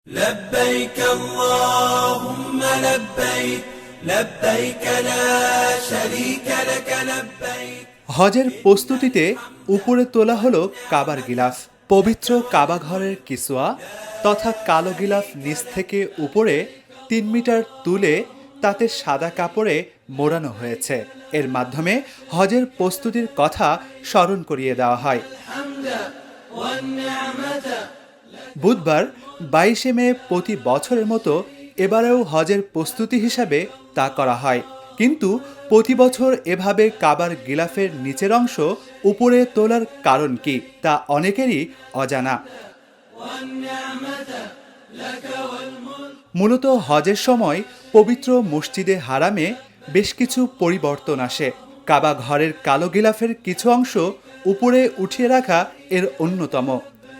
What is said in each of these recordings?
لبيك اللهم لبيك لبيك لا شريك لك لبيك। হজের প্রস্তুতিতে উপরে তোলা হলো কাবার গিলাফ। পবিত্র কাবা ঘরের কিসওয়া তথা কালো গিলাফ নিচ থেকে উপরে ৩ মিটার তুলে তাতে সাদা কাপড়ে মোড়ানো হয়েছে। এর মাধ্যমে হজের প্রস্তুতির কথা স্মরণ করিয়ে দেওয়া হয়। বুধবার ২২শে মে প্রতি বছরের মতো এবারেও হজের প্রস্তুতি হিসাবে তা করা হয়। কিন্তু প্রতি বছর এভাবে কাবার গিলাফের নিচের অংশ উপরে তোলার কারণ কি তা অনেকেরই অজানা। মূলত হজের সময় পবিত্র মসজিদে হারামে বেশ কিছু পরিবর্তন আসে। কাবা ঘরের কালো গিলাফের কিছু অংশ উপরে উঠিয়ে রাখা এর অন্যতম।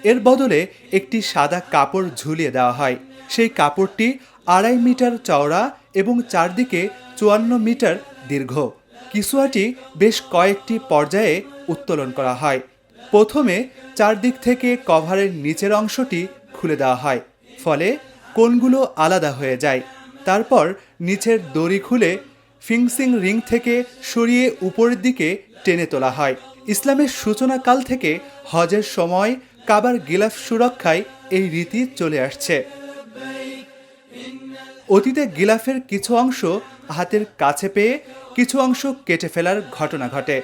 এর বদলে একটি সাদা কাপড় ঝুলিয়ে দেওয়া হয়। সেই কাপড়টি ২.৫ মিটার চওড়া এবং চারদিকে ৫৪ মিটার দীর্ঘ। কিসওয়াটি বেশ কয়েকটি পর্যায়ে উত্তোলন করা হয়। প্রথমে চারদিক থেকে কভারের নিচের অংশটি খুলে দেওয়া হয়, ফলে কোণগুলো আলাদা হয়ে যায়। তারপর নিচের দড়ি খুলে ফিক্সিং রিং থেকে সরিয়ে উপরের দিকে টেনে তোলা হয়। ইসলামের সূচনাকাল থেকে হজের সময় কাবার গিলাফ সুরক্ষায় এই রীতি চলে আসছে। অতীতে গিলাফের কিছু অংশ হাতের কাছে পেয়ে কিছু অংশ কেটে ফেলার ঘটনা ঘটে।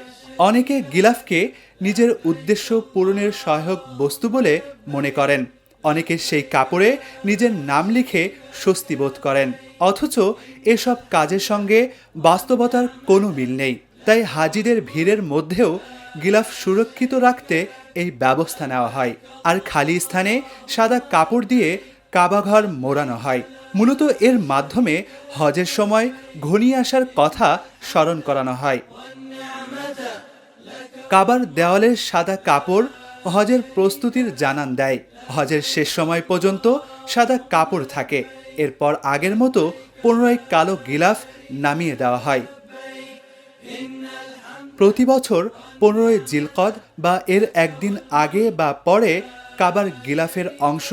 অনেকে গিলাফকে নিজের উদ্দেশ্য পূরণের সহায়ক বস্তু বলে মনে করেন। অনেকে সেই কাপড়ে নিজের নাম লিখে স্বস্তি বোধ করেন, অথচ এসব কাজের সঙ্গে বাস্তবতার কোনো মিল নেই। তাই হাজিদের ভিড়ের মধ্যেও গিলাফ সুরক্ষিত রাখতে এই ব্যবস্থা নেওয়া হয়। আর খালি স্থানে সাদা কাপড় দিয়ে কাবাঘর মোড়ানো হয়। মূলত এর মাধ্যমে হজের সময় ঘনিয়ে আসার কথা স্মরণ করানো হয়। কাবার দেওয়ালের সাদা কাপড় হজের প্রস্তুতির জানান দেয়। হজের শেষ সময় পর্যন্ত সাদা কাপড় থাকে। এরপর আগের মতো পুনরায় কালো গিলাফ নামিয়ে দেওয়া হয়। প্রতি বছর ১৫ই জিলকদ বা এর একদিন আগে বা পরে কাবার গিলাফের অংশ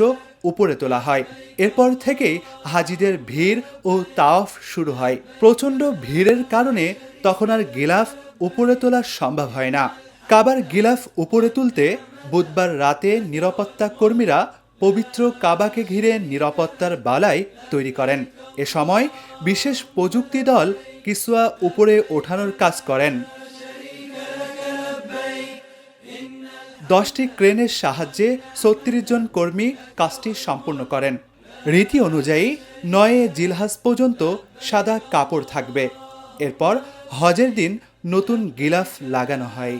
উপরে তোলা হয়। এরপর থেকেই হাজিদের ভিড় ও তাওয়াফ শুরু হয়। প্রচণ্ড ভিড়ের কারণে তখন আর গিলাফ উপরে তোলা সম্ভব হয় না। কাবার গিলাফ উপরে তুলতে বুধবার রাতে নিরাপত্তা কর্মীরা পবিত্র কাবাকে ঘিরে নিরাপত্তার বালাই তৈরি করেন। এ সময় বিশেষ প্রযুক্তি দল কিসওয়া উপরে ওঠানোর কাজ করেন। ১০টি ক্রেনের সাহায্যে ৩৬ জন কর্মী কাজটি সম্পূর্ণ করেন। রীতি অনুযায়ী ৯ জিলহাজ পর্যন্ত সাদা কাপড় থাকবে। এরপর হজের দিন নতুন গিলাফ লাগানো হয়।